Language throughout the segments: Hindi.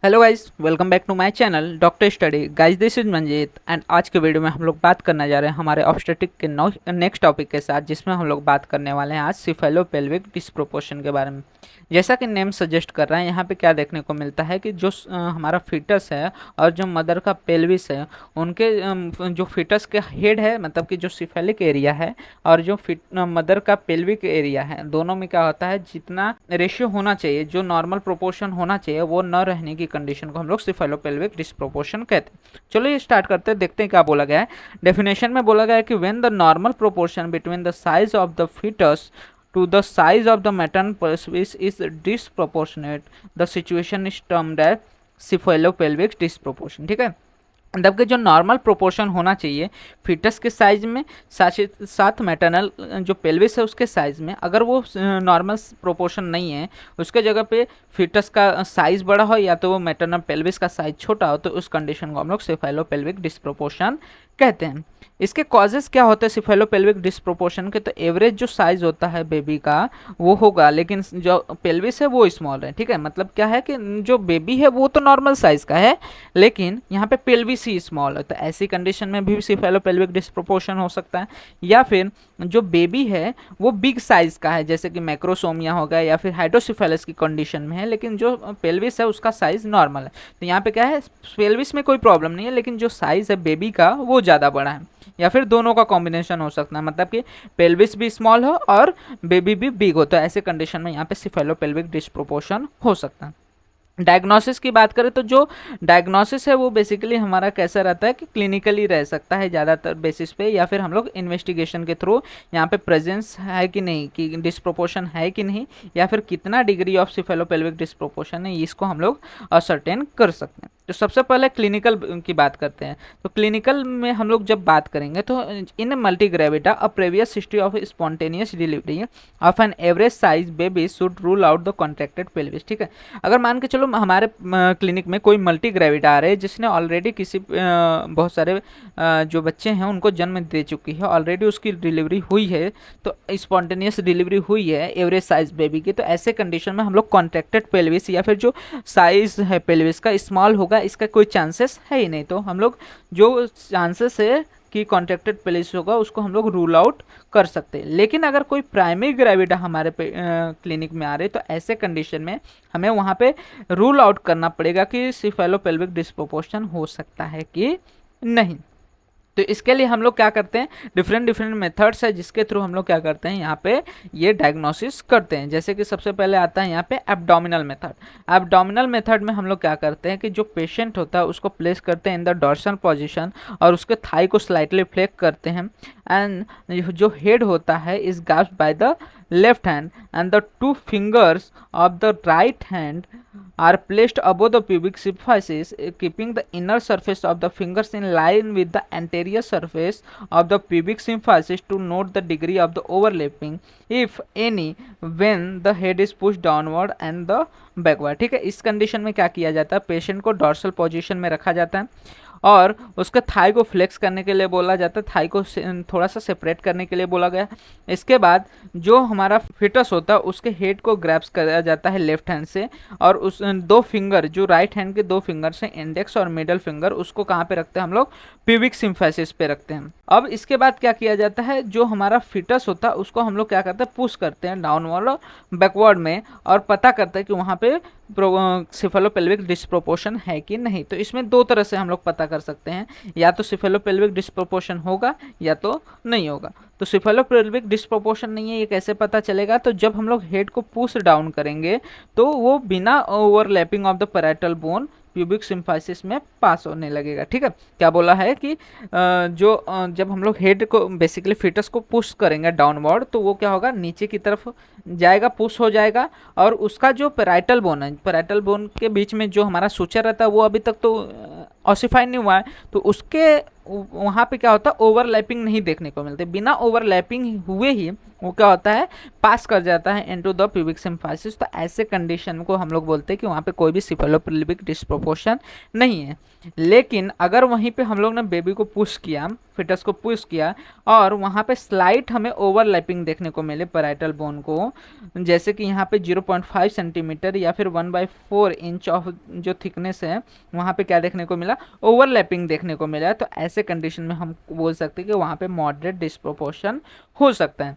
Hello guys, welcome back to my channel doctor study. Guys, this is Manjeet and आज के वीडियो में हम लोग बात करने जा रहे हैं हमारे ऑब्स्टेट्रिक के नेक्स्ट टॉपिक के साथ, जिसमें हम लोग बात करने वाले हैं आज सिफेलोपेल्विक डिस्प्रोपोर्शन के बारे में। जैसा कि नेम सजेस्ट कर रहा है, यहाँ पे क्या देखने को मिलता है कि जो हमारा फीटस है और जो मदर का पेल्विस है, उनके जो फीटस के हेड है, मतलब कि जो सिफेलिक एरिया है, और जो मदर का पेल्विक एरिया है, दोनों में क्या होता है, जितना रेशियो होना चाहिए, जो नॉर्मल प्रोपोर्शन होना चाहिए, वो न रहने की कंडीशन को हम लोग सिफेलोपेल्विक डिस्प्रोपोर्शन कहते हैं। चलो ये स्टार्ट करते हैं, देखते हैं क्या बोला गया है। डेफिनेशन में बोला गया है कि when the normal proportion between the size of the foetus to the size of the maternal pelvis is disproportionate, the situation is termed as cephalopelvic disproportion। ठीक है, मतलब कि जो नॉर्मल प्रोपोर्शन होना चाहिए फीटस के साइज में साथ मैटरनल जो पेल्विस है उसके साइज में, अगर वो नॉर्मल प्रोपोर्शन नहीं है, उसके जगह पे फीटस का साइज बड़ा हो या तो वो मैटरनल पेल्विस का साइज छोटा हो, तो उस कंडीशन को हम लोग सिफेलोपेल्विक डिस्प्रोपोर्शन कहते हैं। इसके कॉजेस क्या होते हैं सिफेलोपेल्विक डिस्प्रोपोर्शन के? तो एवरेज जो साइज होता है बेबी का वो होगा, लेकिन जो पेल्विस है वो स्मॉल है। ठीक है, मतलब क्या है कि जो बेबी है वो तो नॉर्मल साइज का है, लेकिन यहाँ पे पेल्विस ही स्मॉल है, तो ऐसी कंडीशन में भी सिफेलोपेल्विक डिस्प्रोपोर्शन हो सकता है। या फिर जो बेबी है वो बिग साइज का है, जैसे कि मैक्रोसोमिया हो गया, या फिर हाइड्रोसिफेलस की कंडीशन में है, लेकिन जो पेल्विस है उसका साइज नॉर्मल है। तो यहाँ पे क्या है, पेल्विस में कोई प्रॉब्लम नहीं है, लेकिन जो साइज है बेबी का वो ज़्यादा बड़ा है, या फिर दोनों का कॉम्बिनेशन हो सकता है, मतलब कि पेल्विस भी स्मॉल हो और बेबी भी बिग हो, तो ऐसे कंडीशन में यहाँ पे सिफेलोपेल्विक डिस्प्रोपोर्शन हो सकता है। डायग्नोसिस की बात करें तो जो डायग्नोसिस है वो बेसिकली हमारा कैसा रहता है कि क्लिनिकली रह सकता है ज़्यादातर बेसिस पे, या फिर हम लोग इन्वेस्टिगेशन के थ्रू यहाँ पे प्रेजेंस है कि नहीं, कि डिस्प्रोपोर्शन है कि नहीं, या फिर कितना डिग्री ऑफ सिफेलोपेल्विक डिस्प्रोपोर्शन है, इसको हम लोग असर्टेन कर सकते हैं। तो सबसे पहले क्लिनिकल की बात करते हैं। तो क्लिनिकल में हम लोग जब बात करेंगे तो in multigravida a previous history of spontaneous delivery of an average size baby should rule out the contracted pelvis. ठीक है, अगर मान के चलो हमारे क्लिनिक में कोई मल्टी ग्रेविटा आ रहे हैं जिसने ऑलरेडी किसी बहुत सारे जो बच्चे हैं उनको जन्म दे चुकी है, ऑलरेडी उसकी डिलीवरी हुई है, तो स्पॉन्टेनियस डिलीवरी हुई है एवरेज साइज बेबी की, तो ऐसे कंडीशन में हम लोग कॉन्ट्रैक्टेड पेल्विस या फिर जो साइज है पेल्विस का स्मॉल होगा, इसका कोई चांसेस है ही नहीं, तो हम लोग जो चांसेस है कि कॉन्ट्रैक्टेड पेल्विस होगा उसको हम लोग रूल आउट कर सकते हैं। लेकिन अगर कोई प्राइमरी ग्रेविटा हमारे क्लिनिक में आ रहे तो ऐसे कंडीशन में हमें वहाँ पे रूल आउट करना पड़ेगा कि सिफेलोपेल्विक डिस्प्रोपोर्शन हो सकता है कि नहीं। तो इसके लिए हम लोग क्या करते हैं, डिफरेंट डिफरेंट मेथड्स है जिसके थ्रू हम लोग क्या करते हैं यहाँ पे ये डायग्नोसिस करते हैं। जैसे कि सबसे पहले आता है यहाँ पे एब्डोमिनल मेथड। एब्डोमिनल मेथड में हम लोग क्या करते हैं कि जो पेशेंट होता है उसको प्लेस करते हैं इन द डॉर्सल पोजीशन और उसके थाई को स्लाइटली फ्लेक्स करते हैं, एंड जो हेड होता है is grasped by the left hand and the two fingers of the right hand are placed above the pubic symphysis, keeping the inner surface of the fingers in line with the anterior surface of the pubic symphysis to note the degree of the overlapping, if any, when the head is pushed downward and the backward। ठीक है, इस कंडीशन में क्या किया जाता है, पेशेंट को डॉर्सल पोजीशन में रखा जाता है और उसके थाई को फ्लेक्स करने के लिए बोला जाता है, थाई को थोड़ा सा सेपरेट करने के लिए बोला गया। इसके बाद जो हमारा फिटस होता है उसके हेड को ग्रैप्स किया जाता है लेफ्ट हैंड से, और उस दो फिंगर जो राइट हैंड के दो फिंगर से इंडेक्स और मिडल फिंगर उसको कहाँ पे रखते हैं हम लोग, प्यूबिक सिम्फेसिस पे रखते हैं। अब इसके बाद क्या किया जाता है, जो हमारा फिटस होता है उसको हम लोग क्या करते हैं, पुश करते हैं डाउनवर्ड और बैकवर्ड में, और पता करते हैं कि वहाँ पे सिफेलोपेल्विक डिस्प्रोपोर्शन है कि नहीं। तो इसमें दो तरह से हम लोग पता कर सकते हैं, या तो सिफेलोपेल्विक डिस्प्रोपोर्शन होगा या तो नहीं होगा। तो सिफेलोपेल्विक डिस्प्रोपोर्शन नहीं है, ये कैसे पता चलेगा, तो जब हम लोग हेड को पुश डाउन करेंगे तो वो बिना overlapping of the parietal bone pubic symphysis में पास होने लगेगा। ठीक है, क्या बोला है कि जब हम लोग हेड को बेसिकली फिटस को पुश करेंगे डाउनवर्ड, तो वो क्या होगा, नीचे की तरफ जाएगा, पुश हो जाएगा, और उसका जो पैराइटल बोन है, पैराइटल बोन के बीच में जो हमारा सूचर रहता है वो अभी तक तो ऑसिफाई नहीं हुआ है, तो उसके वहाँ पे क्या होता है, ओवरलैपिंग नहीं देखने को मिलती, बिना ओवरलैपिंग हुए ही वो क्या होता है, पास कर जाता है इनटू द प्यूबिक सिम्फाइसिस। तो ऐसे कंडीशन को हम लोग बोलते हैं कि वहाँ पे कोई भी सिफेलोपेल्विक डिस्प्रोपोर्शन नहीं है। लेकिन अगर वहीं पे हम लोग ने बेबी को पुश किया फिटस को पुश किया और वहाँ पे स्लाइट हमें ओवरलैपिंग देखने को मिले पैराइटल बोन को, जैसे कि यहाँ पे 0.5 सेंटीमीटर या फिर 1/4 इंच ऑफ जो थिकनेस है वहाँ पे क्या देखने को मिला, ओवरलैपिंग देखने को मिला। तो ऐसे कंडीशन में हम बोल सकते हैं कि वहाँ पे मॉडरेट डिस्प्रोपोर्शन हो सकता है।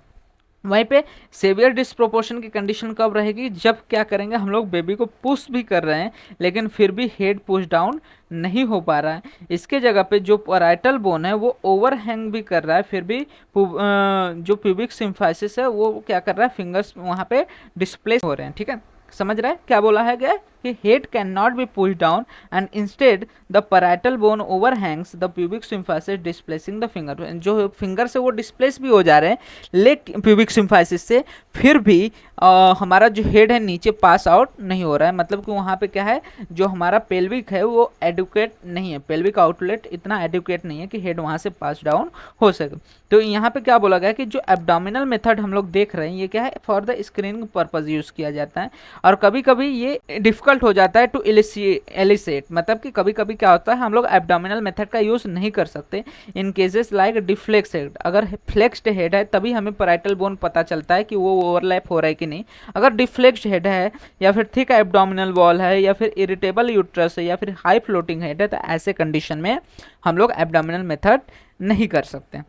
वहीं पे सेवियर डिस्प्रोपोर्शन की कंडीशन कब रहेगी, जब क्या करेंगे हम लोग बेबी को पुश भी कर रहे हैं लेकिन फिर भी हेड पुश डाउन नहीं हो पा रहा है। इसके जगह पे जो पैराइटल बोन है वो ओवरहैंग भी कर रहा है, फिर भी जो प्यूबिक सिम्फाइसिस है वो क्या कर रहा है, फिंगर्स वहाँ पे डिस्प्लेस हो रहे हैं। ठीक है, समझ रहा है क्या बोला है गया कि head can not be push down and instead the parietal bone overhangs the pubic symphysis displacing the finger. जो फिंगर से वो डिस्प्लेस भी हो जा रहे हैं लेकिन प्यूबिक सिम्फाइसिस से, फिर भी हमारा जो हेड है नीचे पास आउट नहीं हो रहा है। मतलब कि वहाँ पे क्या है, जो हमारा पेल्विक है वो एडुकेट नहीं है, पेल्विक आउटलेट इतना एडुकेट नहीं है कि हेड वहाँ से पास डाउन हो सके। तो यहाँ पे क्या बोला गया कि जो एब्डोमिनल मेथड हम लोग देख रहे हैं ये क्या है, for the screening purpose use किया जाता है। और कभी कभी ये डिफिकल्ट हो जाता है टू एलिसेट, मतलब कि कभी कभी क्या होता है हम लोग एब्डोमिनल मेथड का यूज़ नहीं कर सकते इन केसेस लाइक डिफ्लेक्स हेड। अगर फ्लेक्स्ड हेड है तभी हमें पैराइटल बोन पता चलता है कि वो ओवरलैप हो रहा है कि नहीं। अगर डिफ्लेक्स्ड हेड है या फिर थिक एब्डोमिनल वॉल है या फिर इरिटेबल यूट्रस है या फिर हाई फ्लोटिंग हेड है तो ऐसे कंडीशन में हम लोग एब्डोमिनल मेथड नहीं कर सकते।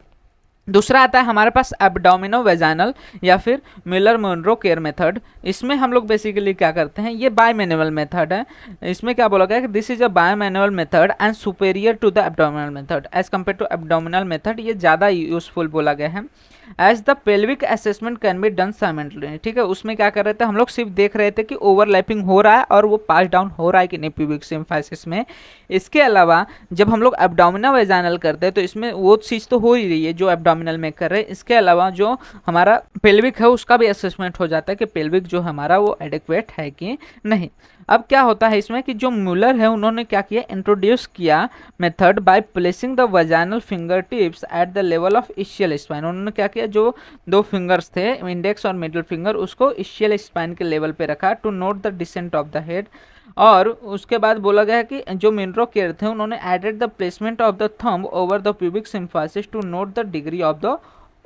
दूसरा आता है हमारे पास एब्डोमिनो वेजाइनल या फिर मिलर मोनरो केयर मेथड। इसमें हम लोग बेसिकली क्या करते हैं, ये बाय मैनुअल मेथड है। इसमें क्या बोला गया कि this is a bimanual method and superior to the abdominal method as compared to abdominal method. ये ज़्यादा यूजफुल बोला गया है। As the pelvic assessment can be done simultaneously. ठीक है, उसमें क्या कर रहे थे हम लोग, सिर्फ देख रहे थे कि ओवरलैपिंग हो रहा है और वो पास डाउन हो रहा है कि नहीं प्यूबिक सिम्फाइसिस में। इसके अलावा जब हम लोग एब्डोमिनो वेजाइनल करते हैं तो इसमें वो चीज़ तो हो ही रही है जो एब्डोमिनल में कर रहे हैं। इसके अलावा जो हमारा पेल्विक है उसका भी असेसमेंट हो जाता है कि पेल्विक जो हमारा वो एडिक्वेट है कि नहीं। अब क्या होता है इसमें कि जो म्यूलर है उन्होंने क्या किया, इंट्रोड्यूस किया method by placing the vaginal finger tips at the level of ischial spine. उन्होंने क्या किया, जो दो फिंगर्स थे इंडेक्स और मिडिल फिंगर उसको इशियल स्पाइन के लेवल पे रखा to note the descent of the head. और उसके बाद बोला गया कि जो मिनरो केयर थे उन्होंने added the placement of the thumb over the pubic symphysis to note the degree of the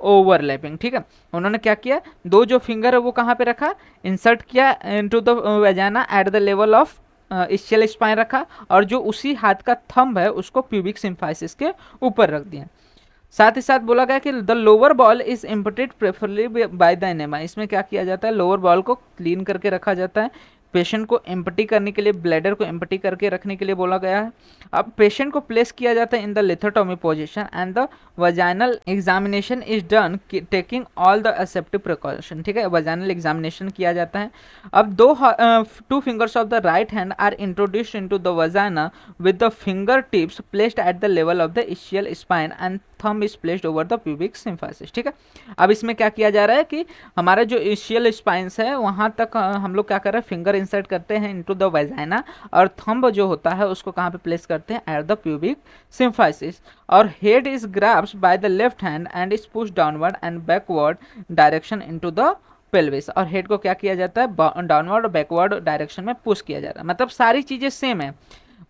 overlapping. ठीक है, उन्होंने क्या किया, दो जो फिंगर है वो कहाँ पे रखा, इंसर्ट किया into the vagina eight the level of ischial spine रखा, और जो उसी हाथ का थंब है उसको प्यूबिक सिम्फाइसिस के ऊपर रख दिया। साथ ही साथ बोला गया कि the lower bowel is emptied preferably by the enema. इसमें क्या किया जाता है, लोअर बॉल को क्लीन करके रखा जाता है, पेशेंट को एम्पटी करने के लिए, ब्लैडर को एम्पटी करके रखने के लिए बोला गया है। अब पेशेंट को प्लेस किया जाता है in the lithotomy position and the vaginal examination is done taking all the aseptic precaution. ठीक है, वजाइनल एग्जामिनेशन किया जाता है। अब two fingers of the right hand are introduced into the vagina with the finger tips placed at the level of the ischial spine and thumb is placed over the pubic symphysis. ठीक है, अब इसमें क्या किया जा रहा है कि हमारा जो इशियल स्पाइंस है वहाँ तक हम लोग क्या कर रहे हैं, फिंगर इंसर्ट करते हैं इनटू द वजाइना और थंब जो होता है उसको कहाँ पे प्लेस करते हैं, एट द प्यूबिक सिम्फाइसिस। और head is grabbed bye the left hand and is push downward and backward direction into the pelvis. और हेड को क्या किया जाता है, डाउनवर्ड और बैकवर्ड डायरेक्शन में पुश किया जाता है। मतलब सारी चीजें सेम है।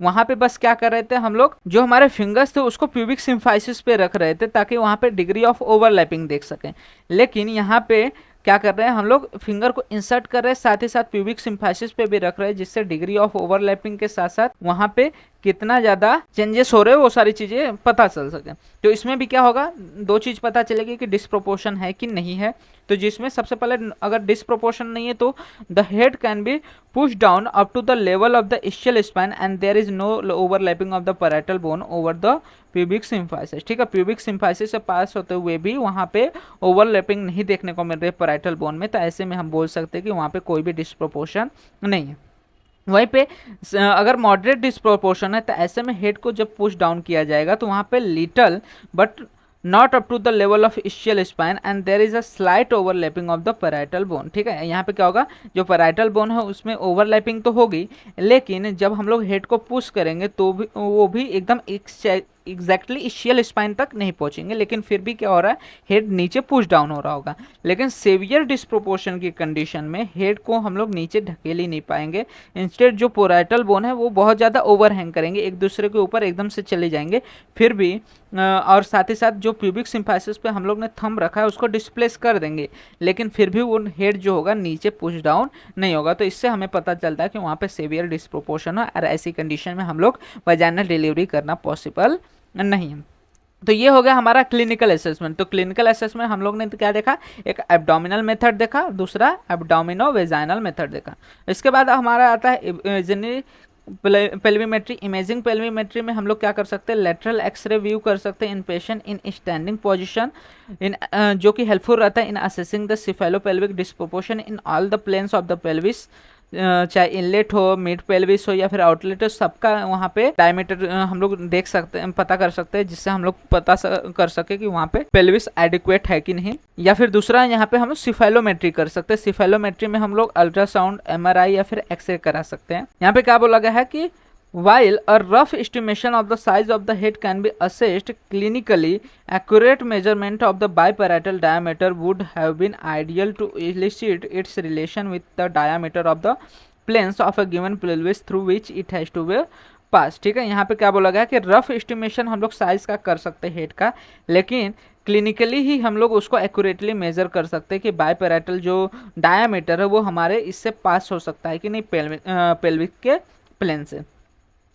वहाँ पे बस क्या कर रहे थे हम लोग, जो हमारे फिंगर्स थे उसको प्यूबिक सिम्फाइसिस पे रख रहे थे ताकि वहाँ पे डिग्री ऑफ ओवरलैपिंग देख सकें। लेकिन यहाँ पे क्या कर रहे हैं हम लोग, फिंगर को इंसर्ट कर रहे हैं, साथ ही साथ प्यूबिक सिम्फाइसिस पे भी रख रहे हैं, जिससे डिग्री ऑफ ओवरलैपिंग के साथ साथ वहाँ पे कितना ज़्यादा चेंजेस हो रहे हैं वो सारी चीज़ें पता चल सके। तो इसमें भी क्या होगा, दो चीज़ पता चलेगी कि डिस्प्रोपोर्शन है कि नहीं है। तो जिसमें सबसे पहले अगर डिस्प्रोपोर्शन नहीं है तो the head can be push down up to the level of the ischial spine and there is no overlapping of the parietal bone over the pubic symphysis. ठीक है, प्यूबिक सिम्फाइसिस से पास होते हुए भी वहाँ पे ओवरलैपिंग नहीं देखने को मिल रही है पैराइटल बोन में। तो ऐसे में हम बोल सकते हैं कि वहाँ पे कोई भी डिस्प्रोपोर्शन नहीं है। वहीं पे अगर मॉडरेट डिस्प्रोपोर्शन है तो ऐसे में हेड को जब पुश डाउन किया जाएगा तो वहाँ पे little but not up to the level of ischial spine and there is a slight overlapping of the parietal bone. ठीक है, यहाँ पे क्या होगा, जो पैराइटल बोन है उसमें ओवरलैपिंग तो होगी, लेकिन जब हम लोग हेड को पुश करेंगे तो भी वो भी एकदम एग्जैक्टली इशियल स्पाइन तक नहीं पहुंचेंगे, लेकिन फिर भी क्या हो रहा है, हेड नीचे पुश डाउन हो रहा होगा। लेकिन सेवियर डिस्प्रोपोर्शन की कंडीशन में हेड को हम लोग नीचे ढकेल ही नहीं पाएंगे। इंस्टेड जो पोराइटल बोन है वो बहुत ज़्यादा ओवरहैंग करेंगे, एक दूसरे के ऊपर एकदम से चले जाएंगे। फिर भी और साथ ही साथ जो प्यूबिक सिम्फाइसिस पे हम लोग ने थंब रखा है उसको डिस्प्लेस कर देंगे, लेकिन फिर भी वो हेड जो होगा नीचे पुश डाउन नहीं होगा। तो इससे हमें पता चलता है कि वहाँ पे सेवियर डिस्प्रोपोर्शन है और ऐसी कंडीशन में हम लोग वजाइनल डिलीवरी करना पॉसिबल नहीं है। तो ये हो गया हमारा क्लिनिकल असेसमेंट। तो क्लिनिकल असेसमेंट हम लोग ने तो क्या देखा, एक एब्डोमिनल मेथड देखा, दूसरा एब्डोमिनो वेजाइनल मेथड देखा। इसके बाद हमारा आता है पेल्विमेट्री। इमेजिंग पेल्विमेट्री में हम लोग क्या कर सकते हैं, लेटरल एक्सरे व्यू कर सकते हैं in patient in standing position, इन जो कि हेल्पफुल रहता है in assessing the cephalopelvic disproportion in all the planes of the pelvis, चाहे इनलेट हो, मिड पेल्विस हो या फिर आउटलेट हो, सबका वहाँ पे डायमीटर हम लोग देख सकते हैं, पता कर सकते हैं, जिससे हम लोग पता कर सके कि वहाँ पे पेल्विस एडिक्वेट है कि नहीं। या फिर दूसरा यहाँ पे हम लोग सिफेलोमेट्री कर सकते हैं। सिफेलोमेट्री में हम लोग अल्ट्रासाउंड, एमआरआई या फिर एक्सरे करा सकते हैं। यहाँ पे क्या बोला गया है कि while a rough estimation of the size of the head can be assessed clinically, accurate measurement of the biparietal diameter would have been ideal to elicit its relation with the diameter of the planes of a given pelvis through which it has to be passed। ठीक है, यहाँ पे क्या बोला गया कि रफ एस्टिमेशन हम लोग साइज का कर सकते हैं हेड का, लेकिन क्लिनिकली ही हम लोग उसको एक्यूरेटली मेजर कर सकते हैं कि बायपैरेटल जो डायामीटर है वो हमारे इससे पास हो सकता है कि नहीं पेल्विक के प्लेन से।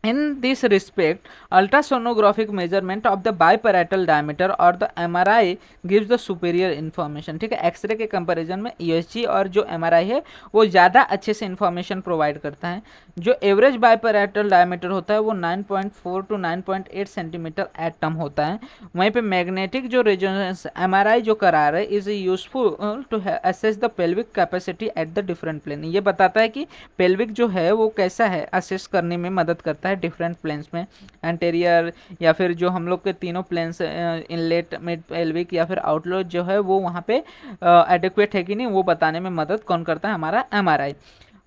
In this respect, ultrasonographic measurement of the biparietal diameter or the MRI gives the superior information। ठीक है, एक्सरे के कंपैरिजन में ईएसजी और जो एमआरआई है वो ज़्यादा अच्छे से इंफॉर्मेशन प्रोवाइड करता है। जो एवरेज बायपैरेटल डायमीटर होता है वो 9.4 to 9.8 सेंटीमीटर एट टर्म होता है। वहीं पे मैग्नेटिक जो रेजोनेंस एमआरआई जो करा रहा है is useful to assess the pelvic capacity at the different plane. ये बताता है कि पेल्विक जो है वो कैसा है, असेस करने में मदद करता है डिफरेंट प्लेन्स में, एंटेरियर या फिर जो हम लोग के तीनों प्लेन्स इनलेट, मिड पेल्विक या फिर आउटलेट जो है वो वहाँ पे एडिक्वेट है कि नहीं वो बताने में मदद कौन करता है, हमारा एमआरआई।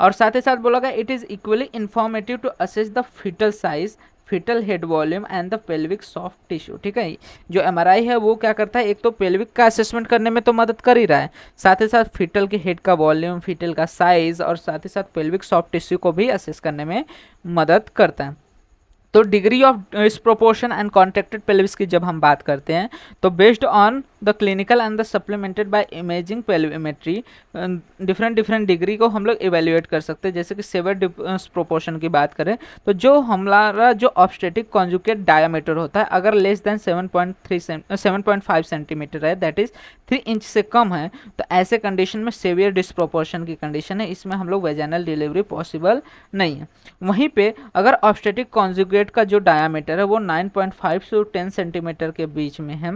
और साथ ही साथ बोला गया it is equally informative to assess the foetal size, foetal head volume and the pelvic soft tissue. ठीक है, जो एमआरआई है वो क्या करता है, एक तो पेल्विक का असेसमेंट करने में तो मदद कर ही रहा है, साथ ही साथ फीटल के हेड का वॉल्यूम, फीटल का साइज और साथ ही साथ पेल्विक सॉफ्ट टिश्यू को भी असेस करने में मदद करता है। तो degree of disproportion and contracted pelvis की जब हम बात करते हैं तो based on the clinical and the supplemented by imaging pelvimetry different degree को हम लोग इवेल्युएट कर सकते हैं। जैसे कि सेवर डिस्प्रोपोर्शन की बात करें तो जो हमारा जो ऑब्स्टेटिक कॉन्जुगेट डायमीटर होता है अगर लेस देन 7.5 सेंटीमीटर है, दैट इज 3 इंच से कम है, तो ऐसे कंडीशन में सेवियर डिस्प्रोपोर्शन की कंडीशन है, इसमें हम लोग वेजाइनल डिलीवरी पॉसिबल नहीं है। वहीं पे अगर ऑब्स्टेटिक कॉन्जुगेट का जो डायमीटर है वो 9.5 से 10 सेंटीमीटर के बीच में है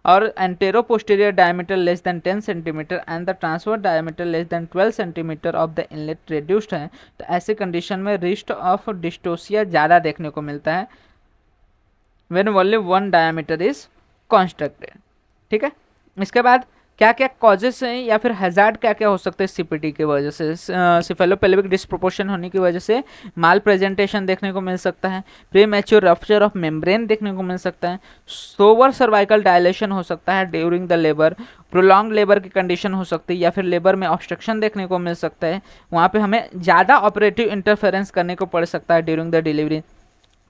और antero posterior diameter less than 10 centimetre and the transverse diameter less than 12 centimetre of the inlet reduced है, तो ऐसे कंडीशन में रिस्क ऑफ डिस्टोसिया ज़्यादा देखने को मिलता है when only one diameter is constructed. ठीक है, इसके बाद क्या क्या कॉजेस हैं या फिर हैजार्ड क्या क्या हो सकते हैं सीपीटी की वजह से, सिफेलोपेल्विक डिस्प्रोपोर्शन होने की वजह से माल प्रेजेंटेशन देखने को मिल सकता है, प्रीमैच्योर रप्चर ऑफ मेम्ब्रेन देखने को मिल सकता है, सोवर सर्वाइकल डायलेशन हो सकता है during the labour, prolong labour की कंडीशन हो सकती है या फिर लेबर में ऑब्स्ट्रक्शन देखने को मिल सकता है, वहाँ पे हमें ज़्यादा ऑपरेटिव इंटरफेरेंस करने को पड़ सकता है during the delivery,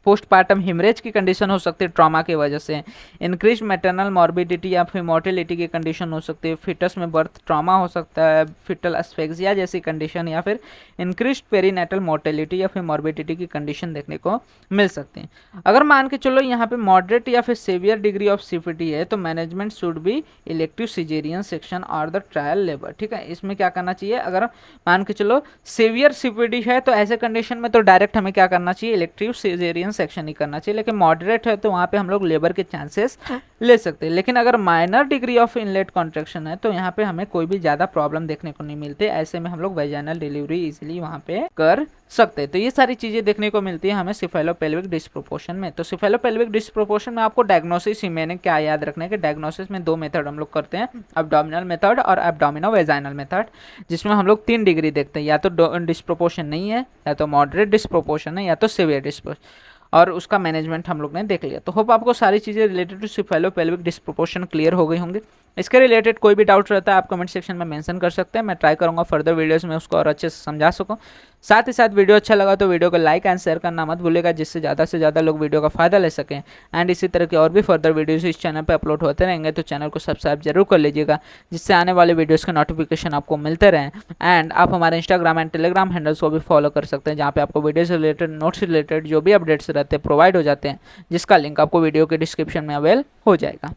postpartum haemorrhage की कंडीशन हो सकती है ट्रॉमा की वजह से, इंक्रीज मैटरनल मॉर्बिडिटी या फिर मोर्टिलिटी की कंडीशन हो सकती है, फिटस में बर्थ ट्रॉमा हो सकता है, फिटल एस्फेक्सिया जैसी कंडीशन या फिर इंक्रीज पेरीनेटल मोर्टिलिटी या फिर मॉर्बिडिटी की कंडीशन देखने को मिल सकती है। अगर मान के चलो यहाँ पे मॉडरेट या फिर सीवियर डिग्री ऑफ सीपीटी है तो management should be elective caesarean section और द ट्रायल लेबर। ठीक है, इसमें क्या करना चाहिए, अगर मान के चलो सीवियर सीपीटी है तो ऐसे कंडीशन में तो डायरेक्ट हमें क्या करना चाहिए, इलेक्टिव सिजेरियन सेक्शन नहीं करना चाहिए, लेकिन मॉडरेट है तो वहाँ पे हम लोग लेबर के चांसेस ले सकते हैं। लेकिन अगर minor degree of inlet contraction है तो यहाँ पे हमें कोई भी ज़्यादा प्रॉब्लम देखने को नहीं मिलते, ऐसे में हम लोग वेजाइनल डिलीवरी इजीली वहाँ पे कर सकते हैं। तो ये सारी चीज़ें देखने को मिलती है हमें सिफेलोपेल्विक डिस्प्रोपोर्शन में। तो सिफेलोपेल्विक डिस्प्रोपोर्शन में आपको डायग्नोसिस ही मैंने क्या याद रखना है कि डायग्नोसिस में 2 मेथड हम लोग करते हैं, एब्डोमिनल मेथड और एब्डोमिनो वेजाइनल मेथड, जिसमें हम लोग 3 डिग्री देखते हैं, या तो डिस्प्रोपोर्शन नहीं है, या तो मॉडरेट डिस्प्रोपोर्शन है, या तो सीवियर डिस्प्रोपोर्शन। और उसका मैनेजमेंट हम लोग ने देख लिया। तो होप आपको सारी चीज़ें रिलेटेड टू सिफेलोपेल्विक डिस्प्रोपोर्शन क्लियर हो गई होंगी। इसके रिलेटेड कोई भी डाउट रहता है आप कमेंट सेक्शन में मेंशन कर सकते हैं, मैं ट्राई करूंगा फर्दर वीडियोस में उसको और अच्छे से समझा सकूं। साथ ही साथ वीडियो अच्छा लगा तो वीडियो को लाइक एंड शेयर करना मत भूलिएगा, जिससे ज़्यादा से ज़्यादा लोग वीडियो का फायदा ले सकें। एंड इसी तरह के और भी फर्दर वीडियोस इस चैनल पर अपलोड होते रहेंगे, तो चैनल को सब्सक्राइब जरूर कर लीजिएगा, जिससे आने वाले वीडियोज़ के नोटिफिकेशन आपको मिलते रहें। एंड आप हमारे इंस्टाग्राम एंड टेलीग्राम हैंडल्स को भी फॉलो कर सकते हैं, जहाँ पे आपको वीडियो से रिलेटेड, नोट्स से रिलेटेड जो भी अपडेट्स रहते हैं प्रोवाइड हो जाते हैं, जिसका लिंक आपको वीडियो के डिस्क्रिप्शन में अवेल हो जाएगा।